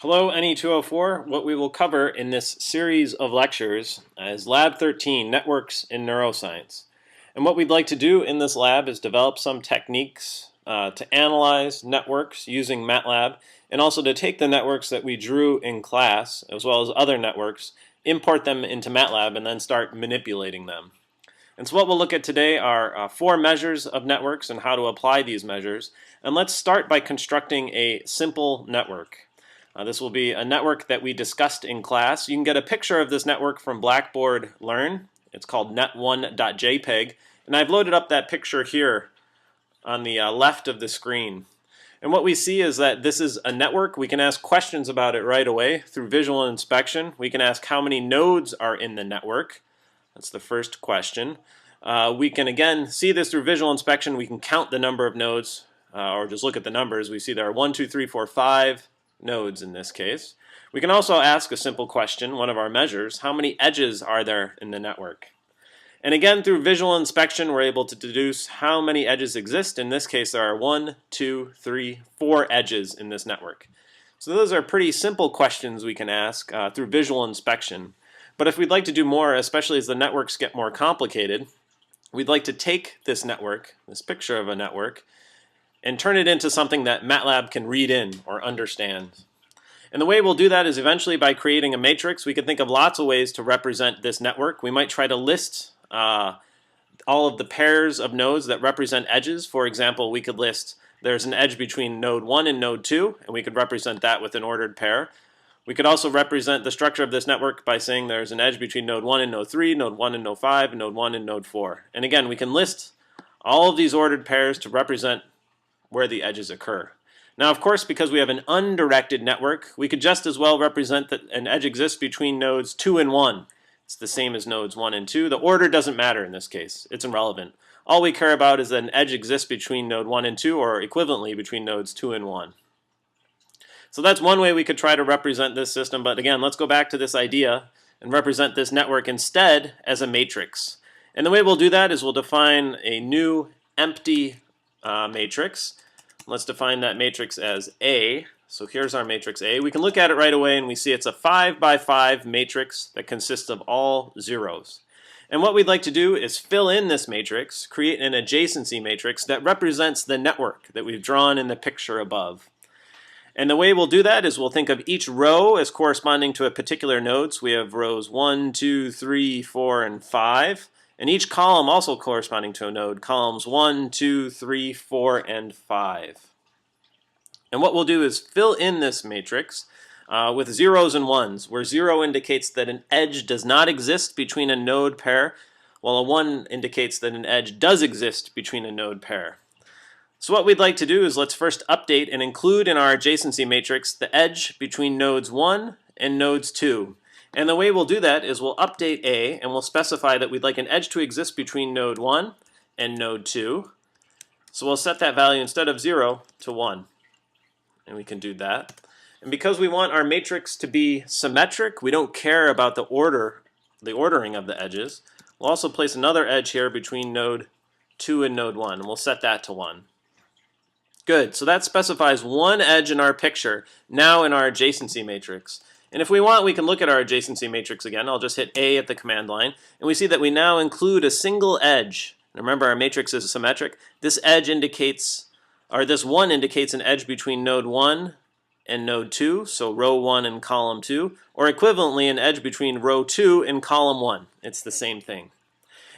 Hello, NE204. What we will cover in this series of lectures is Lab 13, Networks in Neuroscience. And what we'd like to do in this lab is develop some techniques to analyze networks using MATLAB, and also to take the networks that we drew in class, as well as other networks, import them into MATLAB, and then start manipulating them. And so what we'll look at today are 4 measures of networks and how to apply these measures. And let's start by constructing a simple network. This will be a network that we discussed in class. You can get a picture of this network from Blackboard Learn. It's called net1.jpg, and I've loaded up that picture here on the left of the screen. And what we see is that this is a network. We can ask questions about it right away through visual inspection. We can ask how many nodes are in the network. That's the first question. We can again see this through visual inspection. We can count the number of nodes, or just look at the numbers. We see there are 1, 2, 3, 4, 5 nodes in this case. We can also ask a simple question, one of our measures: how many edges are there in the network? And again, through visual inspection, we're able to deduce how many edges exist. In this case, there are 1, 2, 3, 4 edges in this network. So those are pretty simple questions we can ask through visual inspection. But if we'd like to do more, especially as the networks get more complicated, we'd like to take this network, this picture of a network, and turn it into something that MATLAB can read in or understand. And the way we'll do that is eventually by creating a matrix. We can think of lots of ways to represent this network. We might try to list all of the pairs of nodes that represent edges. For example, we could list there's an edge between node 1 and node 2, and we could represent that with an ordered pair. We could also represent the structure of this network by saying there's an edge between node 1 and node 3, node 1 and node 5, and node 1 and node 4. And again, we can list all of these ordered pairs to represent where the edges occur. Now, of course, because we have an undirected network, we could just as well represent that an edge exists between nodes 2 and 1. It's the same as nodes 1 and 2. The order doesn't matter in this case. It's irrelevant. All we care about is that an edge exists between node 1 and 2, or equivalently between nodes 2 and 1. So that's one way we could try to represent this system. But again, let's go back to this idea and represent this network instead as a matrix. And the way we'll do that is we'll define a new empty matrix. Let's define that matrix as A. So here's our matrix A. We can look at it right away and we see it's a 5 by 5 matrix that consists of all zeros. And what we'd like to do is fill in this matrix, create an adjacency matrix that represents the network that we've drawn in the picture above. And the way we'll do that is we'll think of each row as corresponding to a particular node. So we have rows 1, 2, 3, 4, and 5. And each column also corresponding to a node, columns 1, 2, 3, 4, and 5. And what we'll do is fill in this matrix with zeros and ones, where 0 indicates that an edge does not exist between a node pair, while a 1 indicates that an edge does exist between a node pair. So what we'd like to do is let's first update and include in our adjacency matrix the edge between nodes 1 and nodes 2. And the way we'll do that is we'll update A, and we'll specify that we'd like an edge to exist between node 1 and node 2. So we'll set that value instead of 0 to 1. And we can do that. And because we want our matrix to be symmetric, we don't care about the ordering of the edges. We'll also place another edge here between node 2 and node 1, and we'll set that to 1. Good, so that specifies one edge in our picture, now in our adjacency matrix. And if we want, we can look at our adjacency matrix again. I'll just hit A at the command line, and we see that we now include a single edge. Remember, our matrix is symmetric. This edge indicates, or this 1 indicates an edge between node 1 and node 2, so row 1 and column 2, or equivalently an edge between row 2 and column 1. It's the same thing.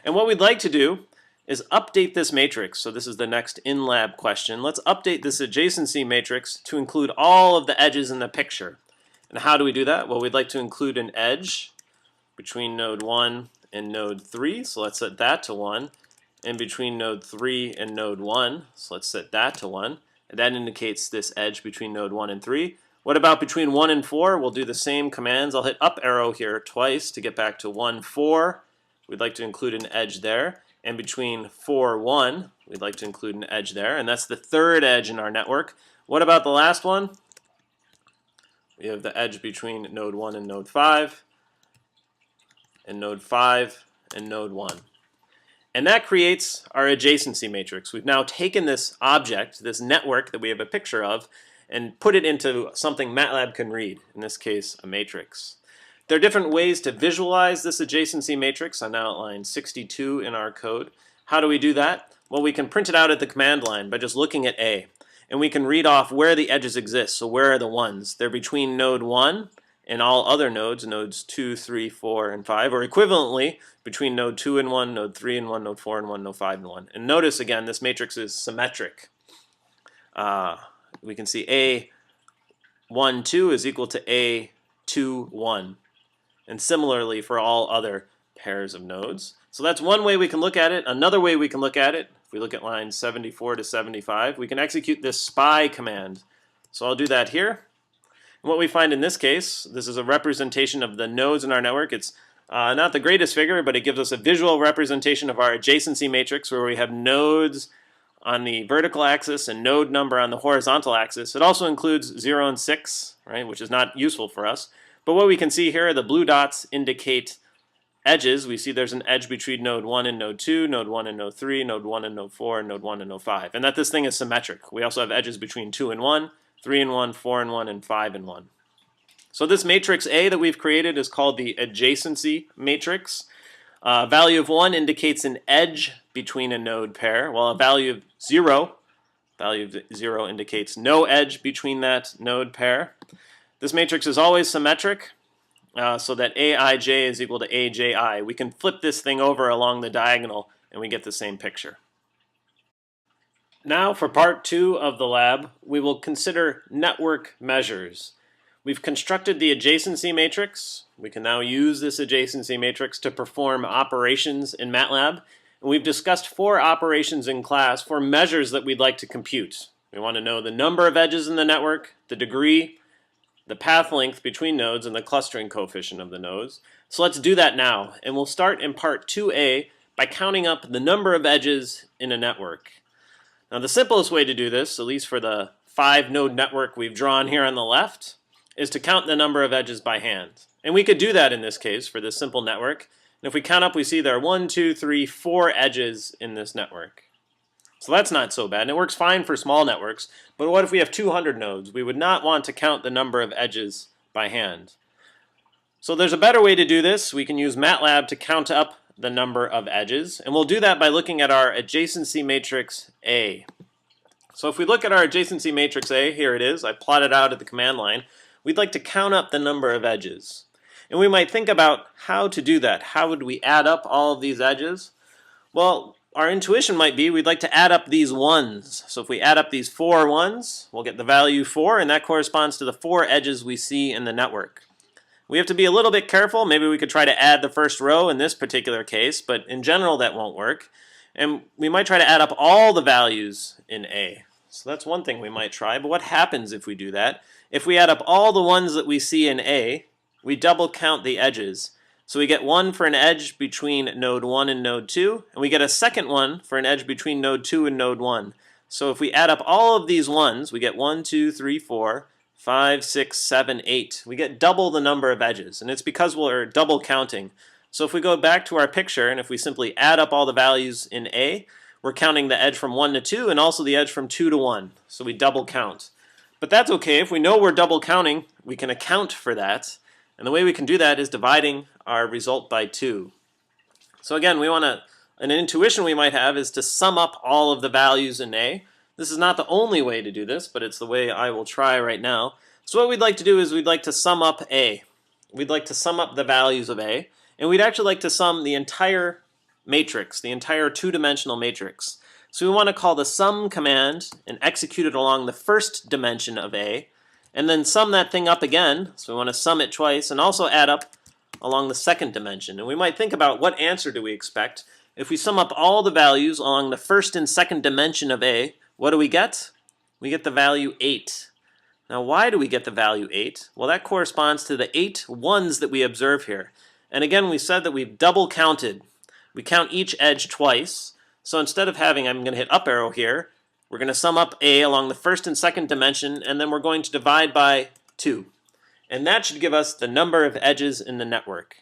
And what we'd like to do is update this matrix. So this is the next in-lab question. Let's update this adjacency matrix to include all of the edges in the picture. And how do we do that? Well, we'd like to include an edge between node 1 and node 3. So let's set that to 1. And between node 3 and node 1. So let's set that to 1. And that indicates this edge between node 1 and 3. What about between 1 and 4? We'll do the same commands. I'll hit up arrow here twice to get back to 1, 4. We'd like to include an edge there. And between 4, 1, we'd like to include an edge there. And that's the third edge in our network. What about the last one? We have the edge between node 1 and node 5, and node 5 and node 1. And that creates our adjacency matrix. We've now taken this object, this network that we have a picture of, and put it into something MATLAB can read, in this case a matrix. There are different ways to visualize this adjacency matrix on outline 62 in our code. How do we do that? Well, we can print it out at the command line by just looking at A. And we can read off where the edges exist. So where are the ones? They're between node 1 and all other nodes, nodes 2, 3, 4, and 5, or equivalently between node 2 and 1, node 3 and 1, node 4 and 1, node 5 and 1. And notice again, this matrix is symmetric. We can see A1, 2 is equal to A2, 1. And similarly for all other pairs of nodes. So that's one way we can look at it. Another way we can look at it, if we look at lines 74 to 75, we can execute this SPY command. So I'll do that here. And what we find in this case, this is a representation of the nodes in our network. It's not the greatest figure, but it gives us a visual representation of our adjacency matrix where we have nodes on the vertical axis and node number on the horizontal axis. It also includes 0 and 6, right, which is not useful for us. But what we can see here, the blue dots indicate edges. We see there's an edge between node 1 and node 2, node 1 and node 3, node 1 and node 4, and node 1 and node 5. And that this thing is symmetric. We also have edges between 2 and 1, 3 and 1, 4 and 1, and 5 and 1. So this matrix A that we've created is called the adjacency matrix. Value of 1 indicates an edge between a node pair, while a value of 0 indicates no edge between that node pair. This matrix is always symmetric, so that Aij is equal to Aji. We can flip this thing over along the diagonal and we get the same picture. Now for part 2 of the lab, we will consider network measures. We've constructed the adjacency matrix. We can now use this adjacency matrix to perform operations in MATLAB. And we've discussed 4 operations in class for measures that we'd like to compute. We want to know the number of edges in the network, the degree, the path length between nodes, and the clustering coefficient of the nodes. So let's do that now. And we'll start in part 2a by counting up the number of edges in a network. Now the simplest way to do this, at least for the 5-node network we've drawn here on the left, is to count the number of edges by hand. And we could do that in this case for this simple network. And if we count up, we see there are 1, 2, 3, 4 edges in this network. So that's not so bad, and it works fine for small networks. But what if we have 200 nodes? We would not want to count the number of edges by hand. So there's a better way to do this. We can use MATLAB to count up the number of edges, and we'll do that by looking at our adjacency matrix A. So if we look at our adjacency matrix A, here it is, I plotted out at the command line, we'd like to count up the number of edges. And we might think about how to do that. How would we add up all of these edges? Well, our intuition might be we'd like to add up these ones. So if we add up these 4 ones, we'll get the value 4, and that corresponds to the 4 edges we see in the network. We have to be a little bit careful. Maybe we could try to add the first row in this particular case, but in general that won't work. And we might try to add up all the values in A. So that's one thing we might try, but what happens if we do that? If we add up all the ones that we see in A, we double count the edges. So we get 1 for an edge between node 1 and node 2, and we get a second one for an edge between node 2 and node 1. So if we add up all of these ones, we get 1, 2, 3, 4, 5, 6, 7, 8. We get double the number of edges, and it's because we're double counting. So if we go back to our picture, and if we simply add up all the values in A, we're counting the edge from 1 to 2, and also the edge from 2 to 1. So we double count. But that's okay. If we know we're double counting, we can account for that. And the way we can do that is dividing our result by 2. So again, an intuition we might have is to sum up all of the values in A. This is not the only way to do this, but it's the way I will try right now. So what we'd like to do is we'd like to sum up A. We'd like to sum up the values of A, and we'd actually like to sum the entire matrix, the entire 2-dimensional matrix. So we want to call the sum command and execute it along the first dimension of A, and then sum that thing up again. So we want to sum it twice and also add up along the second dimension. And we might think about what answer do we expect. If we sum up all the values along the first and second dimension of A, what do we get? We get the value 8. Now why do we get the value 8? Well, that corresponds to the 8 ones that we observe here. And again, we said that we've double counted. We count each edge twice. So instead of having, I'm going to hit up arrow here, we're going to sum up A along the first and second dimension, and then we're going to divide by 2. And that should give us the number of edges in the network.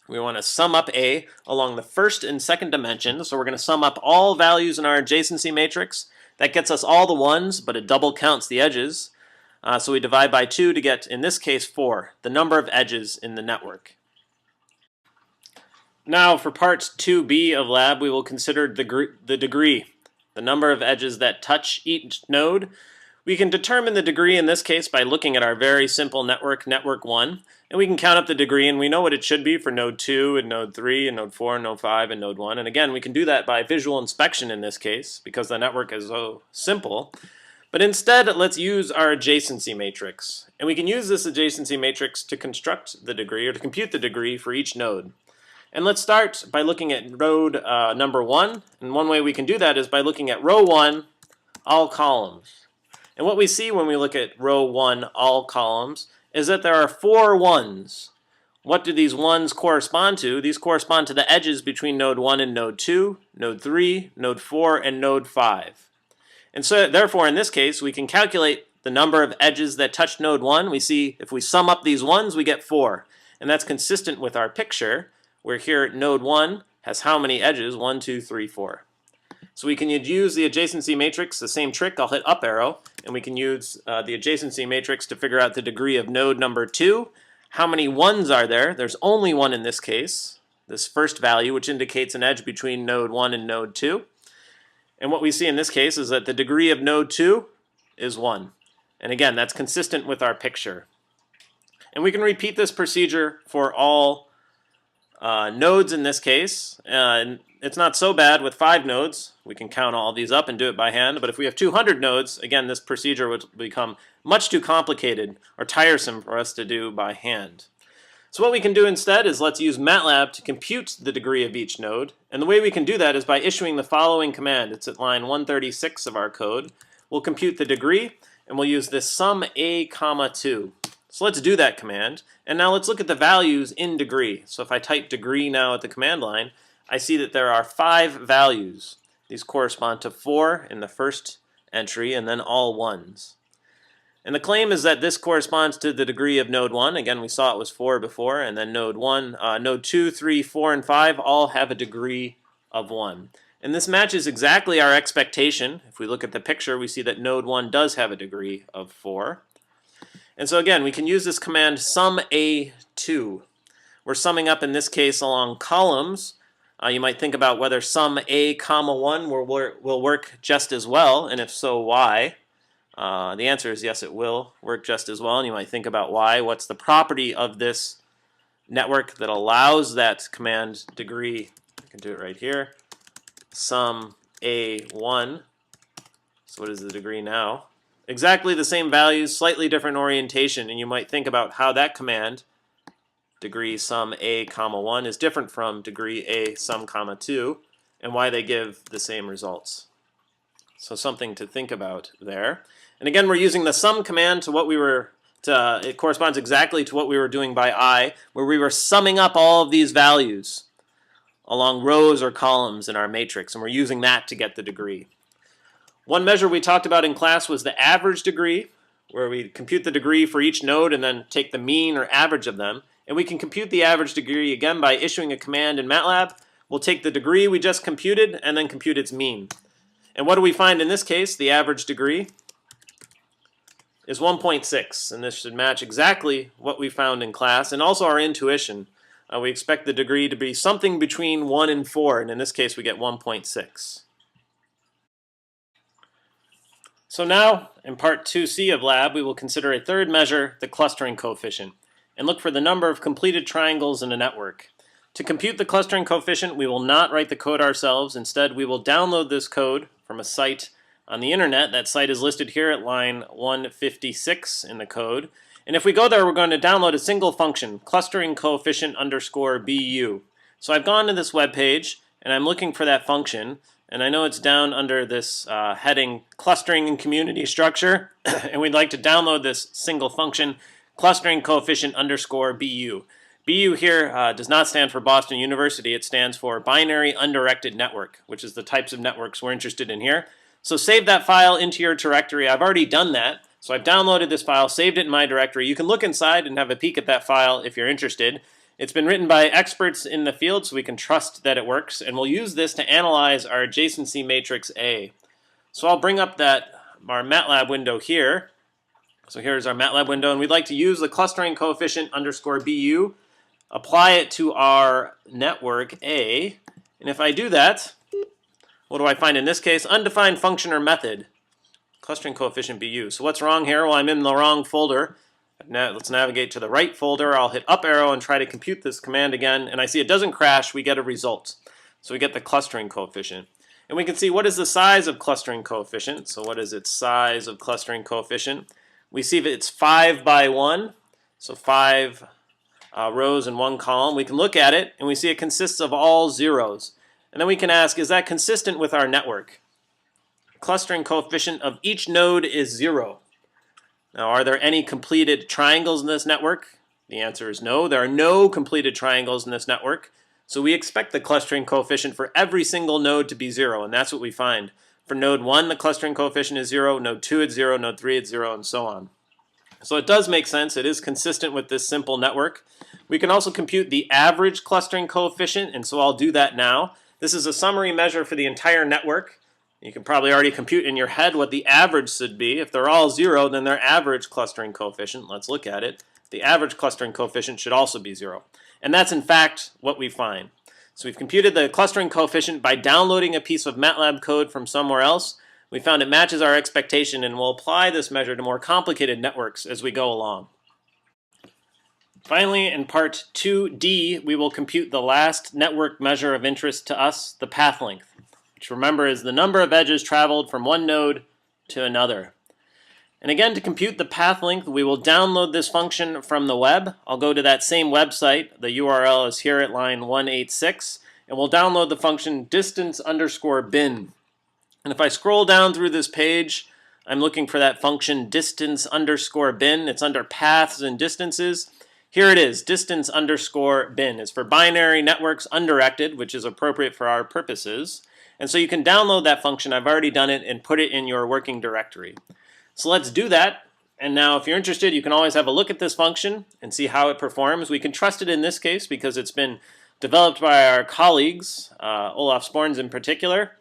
We want to sum up A along the first and second dimension, so we're going to sum up all values in our adjacency matrix, That gets us all the ones, but it double counts the edges. So we divide by 2 to get, in this case, 4, the number of edges in the network. Now for part 2b of lab, we will consider the degree, the number of edges that touch each node. We can determine the degree in this case by looking at our very simple network, network 1, and we can count up the degree, and we know what it should be for node 2 and node 3 and node 4 and node 5 and node 1. And again, we can do that by visual inspection in this case because the network is so simple. But instead, let's use our adjacency matrix. And we can use this adjacency matrix to construct the degree or to compute the degree for each node. And let's start by looking at node number 1. And one way we can do that is by looking at row 1, all columns. And what we see when we look at row 1, all columns, is that there are 4 ones. What do these ones correspond to? These correspond to the edges between node 1 and node 2, node 3, node 4, and node 5. And so therefore, in this case, we can calculate the number of edges that touch node 1. We see if we sum up these ones, we get 4. And that's consistent with our picture, where here node 1 has how many edges? 1, 2, 3, 4. So we can use the adjacency matrix, the same trick, I'll hit up arrow, and we can use the adjacency matrix to figure out the degree of node number 2. How many ones are there? There's only one in this case, this first value, which indicates an edge between node 1 and node 2. And what we see in this case is that the degree of node 2 is 1. And again, that's consistent with our picture. And we can repeat this procedure for all nodes in this case. It's not so bad with 5 nodes. We can count all these up and do it by hand. But if we have 200 nodes, again, this procedure would become much too complicated or tiresome for us to do by hand. So what we can do instead is let's use MATLAB to compute the degree of each node. And the way we can do that is by issuing the following command. It's at line 136 of our code. We'll compute the degree, and we'll use this sum a comma 2. So let's do that command. And now let's look at the values in degree. So if I type degree now at the command line, I see that there are 5 values. These correspond to 4 in the first entry and then all ones. And the claim is that this corresponds to the degree of node 1. Again, we saw it was 4 before, and then node 2, 3, 4, and 5 all have a degree of 1. And this matches exactly our expectation. If we look at the picture, we see that node 1 does have a degree of 4. And so again, we can use this command sum a2. We're summing up in this case along columns. You might think about whether sum a comma 1 will work just as well, and if so, why? The answer is yes, it will work just as well, and you might think about why. What's the property of this network that allows that command degree? I can do it right here. Sum a1. So what is the degree now? Exactly the same values, slightly different orientation, and you might think about how that command, degree sum a comma 1, is different from degree a sum comma 2, and why they give the same results. So something to think about there. And again, we're using the sum command to what we were, it corresponds exactly to what we were doing by I, where we were summing up all of these values along rows or columns in our matrix, and we're using that to get the degree. One measure we talked about in class was the average degree, where we compute the degree for each node and then take the mean or average of them. And we can compute the average degree again by issuing a command in MATLAB. We'll take the degree we just computed and then compute its mean. And what do we find in this case? The average degree is 1.6, and this should match exactly what we found in class and also our intuition. We expect the degree to be something between 1 and 4, and in this case we get 1.6. So now, in part 2c of lab, we will consider a third measure, the clustering coefficient, and look for the number of completed triangles in a network. To compute the clustering coefficient, we will not write the code ourselves. Instead, we will download this code from a site on the internet. That site is listed here at line 156 in the code. And if we go there, we're going to download a single function, clustering coefficient underscore BU. So I've gone to this web page, and I'm looking for that function. And I know it's down under this heading, clustering and community structure. And we'd like to download this single function, clustering coefficient underscore BU. BU here does not stand for Boston University. It stands for Binary Undirected Network, which is the types of networks we're interested in here. So save that file into your directory. I've already done that. So I've downloaded this file, saved it in my directory. You can look inside and have a peek at that file if you're interested. It's been written by experts in the field, so we can trust that it works. And we'll use this to analyze our adjacency matrix A. So I'll bring up our MATLAB window here. So here's our MATLAB window, and we'd like to use the clustering coefficient underscore BU, apply it to our network A, and if I do that, what do I find in this case? Undefined function or method, clustering coefficient BU. So what's wrong here? Well, I'm in the wrong folder. Now let's navigate to the right folder. I'll hit up arrow and try to compute this command again, and I see it doesn't crash. We get a result. So we get the clustering coefficient. And we can see what is the size of clustering coefficient. So what is its size of clustering coefficient? We see that it's 5 by 1, so 5 rows in one column. We can look at it, and we see it consists of all zeros. And then we can ask, is that consistent with our network? Clustering coefficient of each node is 0. Now, are there any completed triangles in this network? The answer is no. There are no completed triangles in this network. So we expect the clustering coefficient for every single node to be 0, and that's what we find. For node 1, the clustering coefficient is 0, node 2 it's 0, node 3 it's 0, and so on. So it does make sense. It is consistent with this simple network. We can also compute the average clustering coefficient, and so I'll do that now. This is a summary measure for the entire network. You can probably already compute in your head what the average should be. If they're all 0, then their average clustering coefficient, let's look at it, the average clustering coefficient should also be 0. And that's in fact what we find. So we've computed the clustering coefficient by downloading a piece of MATLAB code from somewhere else. We found it matches our expectation, and we'll apply this measure to more complicated networks as we go along. Finally, in part 2D, we will compute the last network measure of interest to us, the path length, which remember is the number of edges traveled from one node to another. And again, to compute the path length, we will download this function from the web. I'll go to that same website. The URL is here at line 186. And we'll download the function distance_bin. And if I scroll down through this page, I'm looking for that function distance_bin. It's under paths and distances. Here it is, distance_bin. It's for binary networks undirected, which is appropriate for our purposes. And so you can download that function. I've already done it, and put it in your working directory. So let's do that. And now if you're interested, you can always have a look at this function and see how it performs. We can trust it in this case because it's been developed by our colleagues, Olaf Sporns in particular,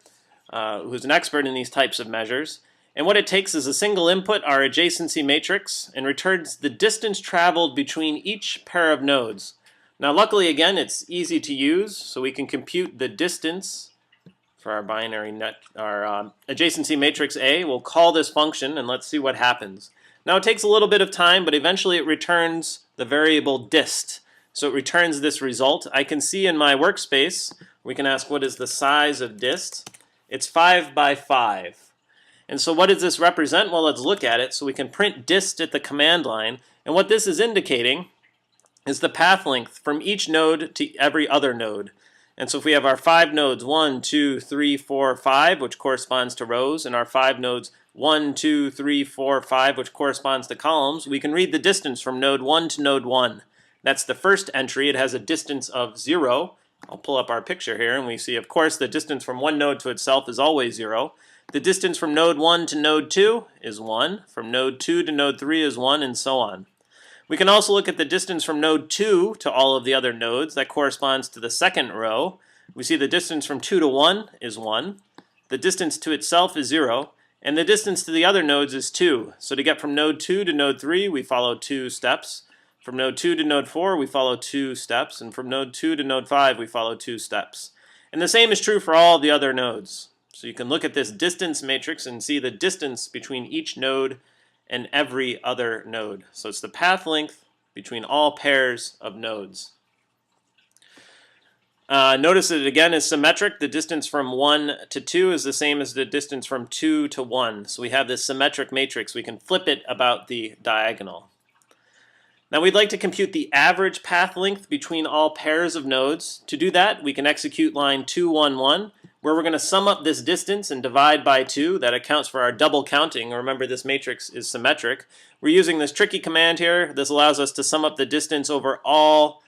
who's an expert in these types of measures. And what it takes is a single input, our adjacency matrix, and returns the distance traveled between each pair of nodes. Now luckily, again, it's easy to use, so we can compute the distance for our adjacency matrix A. We'll call this function, and let's see what happens. Now it takes a little bit of time, but eventually it returns the variable dist. So it returns this result. I can see in my workspace, we can ask what is the size of dist. It's 5 by 5. And so what does this represent? Well, let's look at it. So we can print dist at the command line, and what this is indicating is the path length from each node to every other node. And so if we have our 5 nodes, 1, 2, 3, 4, 5, which corresponds to rows, and our 5 nodes, 1, 2, 3, 4, 5, which corresponds to columns, we can read the distance from node 1 to node 1. That's the first entry. It has a distance of 0. I'll pull up our picture here, and we see, of course, the distance from one node to itself is always 0. The distance from node 1 to node 2 is 1. From node 2 to node 3 is 1, and so on. We can also look at the distance from node 2 to all of the other nodes. That corresponds to the second row. We see the distance from 2 to 1 is 1. The distance to itself is 0. And the distance to the other nodes is 2. So to get from node 2 to node 3, we follow 2 steps. From node 2 to node 4, we follow 2 steps. And from node 2 to node 5, we follow 2 steps. And the same is true for all the other nodes. So you can look at this distance matrix and see the distance between each node and every other node. So it's the path length between all pairs of nodes. Notice that it again is symmetric. The distance from 1 to 2 is the same as the distance from 2 to 1. So we have this symmetric matrix. We can flip it about the diagonal. Now we'd like to compute the average path length between all pairs of nodes. To do that, we can execute line 211, where we're going to sum up this distance and divide by 2. That accounts for our double counting. Remember, this matrix is symmetric. We're using this tricky command here. This allows us to sum up the distance over all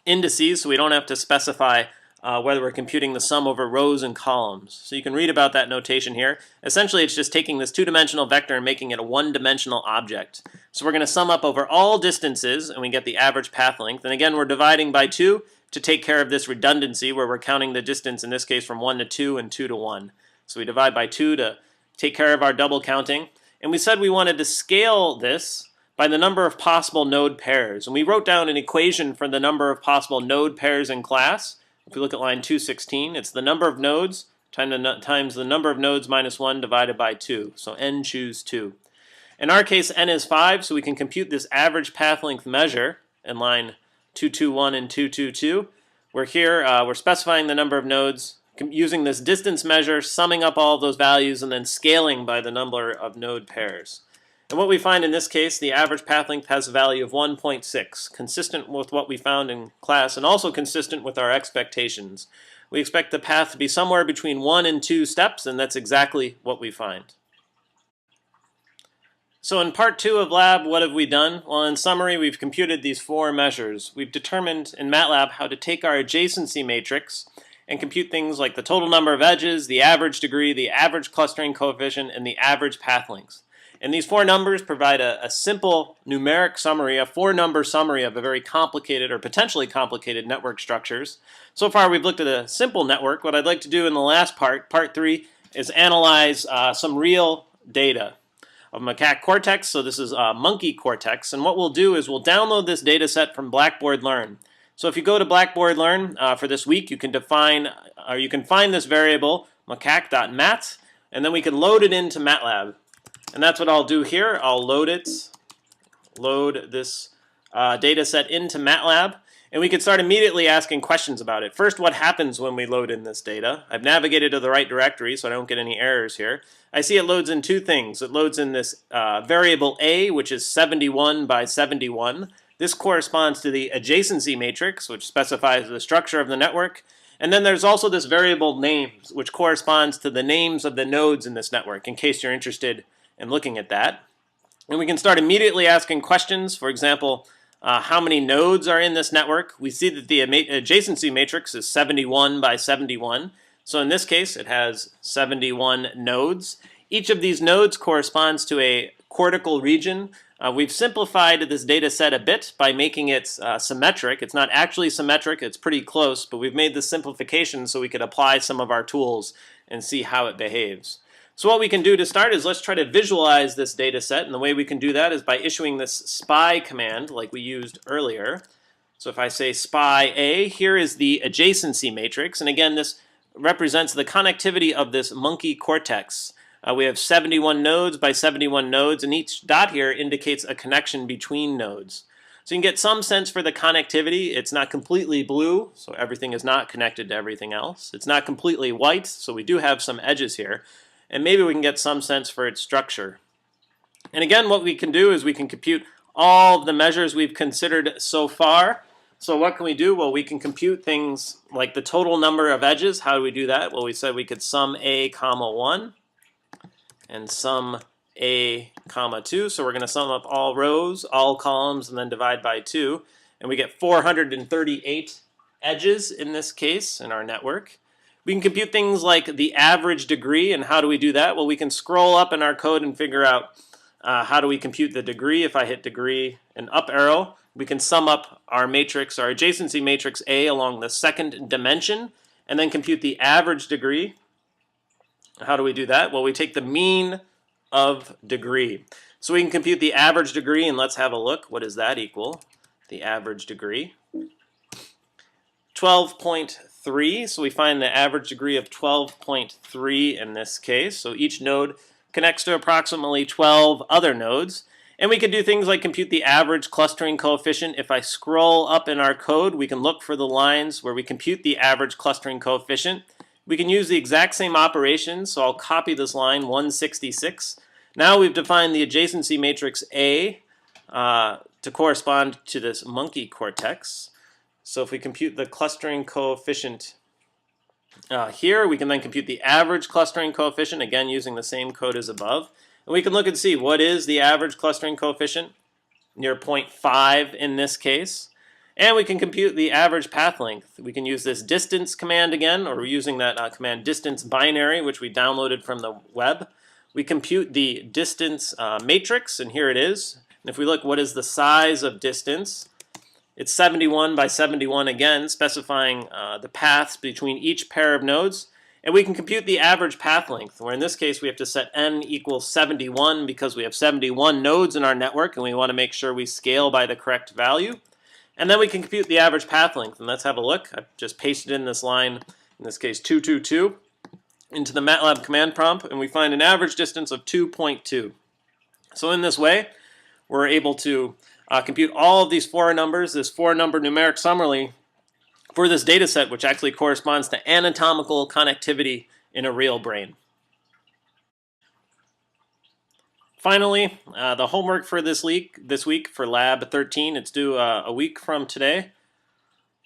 indices, so we don't have to specify whether we're computing the sum over rows and columns. So you can read about that notation here. Essentially, it's just taking this two-dimensional vector and making it a one-dimensional object. So we're going to sum up over all distances, and we get the average path length. And again, we're dividing by 2 to take care of this redundancy, where we're counting the distance, in this case, from 1 to 2 and 2 to 1. So we divide by 2 to take care of our double counting. And we said we wanted to scale this by the number of possible node pairs. And we wrote down an equation for the number of possible node pairs in class. If we look at line 216, it's the number of nodes times the number of nodes minus 1 divided by 2. So n choose 2. In our case, n is 5, so we can compute this average path length measure in line 221 and 222. Where here we're specifying the number of nodes using this distance measure, summing up all of those values, and then scaling by the number of node pairs. And what we find in this case, the average path length has a value of 1.6, consistent with what we found in class and also consistent with our expectations. We expect the path to be somewhere between 1 and 2 steps, and that's exactly what we find. So in part 2 of lab, what have we done? Well, in summary, we've computed these 4 measures. We've determined in MATLAB how to take our adjacency matrix and compute things like the total number of edges, the average degree, the average clustering coefficient, and the average path length. And these 4 numbers provide a simple numeric summary, a 4-number summary of a very complicated or potentially complicated network structures. So far we've looked at a simple network. What I'd like to do in the last part 3, is analyze some real data of macaque cortex. So this is monkey cortex. And what we'll do is we'll download this data set from Blackboard Learn. So if you go to Blackboard Learn for this week, you can define, or you can find this variable, macaque.mat, and then we can load it into MATLAB. And that's what I'll do here. I'll load this data set into MATLAB, and we can start immediately asking questions about it. First, what happens when we load in this data? I've navigated to the right directory, so I don't get any errors here. I see it loads in 2 things. It loads in this variable A, which is 71 by 71. This corresponds to the adjacency matrix, which specifies the structure of the network. And then there's also this variable names, which corresponds to the names of the nodes in this network, in case you're interested in looking at that. And we can start immediately asking questions. For example, how many nodes are in this network? We see that the adjacency matrix is 71 by 71. So in this case, it has 71 nodes. Each of these nodes corresponds to a cortical region. We've simplified this data set a bit by making it symmetric. It's not actually symmetric, it's pretty close, but we've made this simplification so we could apply some of our tools and see how it behaves. So what we can do to start is let's try to visualize this data set, and the way we can do that is by issuing this spy command like we used earlier. So if I say spy A, here is the adjacency matrix, and again this represents the connectivity of this monkey cortex. We have 71 nodes by 71 nodes, and each dot here indicates a connection between nodes. So you can get some sense for the connectivity. It's not completely blue, so everything is not connected to everything else. It's not completely white, so we do have some edges here. And maybe we can get some sense for its structure. And again, what we can do is we can compute all of the measures we've considered so far. So what can we do? Well, we can compute things like the total number of edges. How do we do that? Well, we said we could sum A, comma 1. And sum A, comma 2. So we're going to sum up all rows, all columns, and then divide by 2. And we get 438 edges in this case in our network. We can compute things like the average degree, and how do we do that? Well, we can scroll up in our code and figure out how do we compute the degree. If I hit degree and up arrow, we can sum up our matrix, our adjacency matrix A along the second dimension, and then compute the average degree. How do we do that? Well, we take the mean of degree. So we can compute the average degree, and let's have a look. What does that equal? The average degree. 12.3, so we find the average degree of 12.3 in this case. So each node connects to approximately 12 other nodes. And we can do things like compute the average clustering coefficient. If I scroll up in our code, we can look for the lines where we compute the average clustering coefficient. We can use the exact same operations, so I'll copy this line, 166. Now we've defined the adjacency matrix A to correspond to this monkey cortex. So if we compute the clustering coefficient here, we can then compute the average clustering coefficient, again using the same code as above. And we can look and see what is the average clustering coefficient, near 0.5 in this case. And we can compute the average path length. We can use this distance command again, or we're using that command distance binary, which we downloaded from the web. We compute the distance matrix, and here it is. And if we look, what is the size of distance? It's 71 by 71 again, specifying the paths between each pair of nodes. And we can compute the average path length, where in this case we have to set n equals 71 because we have 71 nodes in our network and we want to make sure we scale by the correct value. And then we can compute the average path length, and let's have a look. I've just pasted in this line, in this case 222, into the MATLAB command prompt, and we find an average distance of 2.2. So in this way, we're able to compute all of these four numbers, this four-number numeric summary, for this data set, which actually corresponds to anatomical connectivity in a real brain. Finally, the homework for this week for Lab 13, it's due a week from today.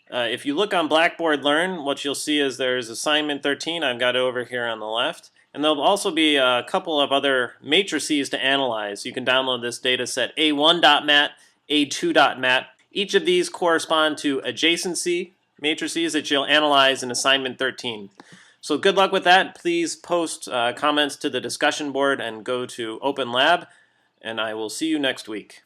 If you look on Blackboard Learn, what you'll see is there's assignment 13. I've got it over here on the left. And there'll also be a couple of other matrices to analyze. You can download this data set, A1.mat, A2.mat. Each of these correspond to adjacency matrices that you'll analyze in assignment 13. So good luck with that. Please post comments to the discussion board and go to Open Lab, and I will see you next week.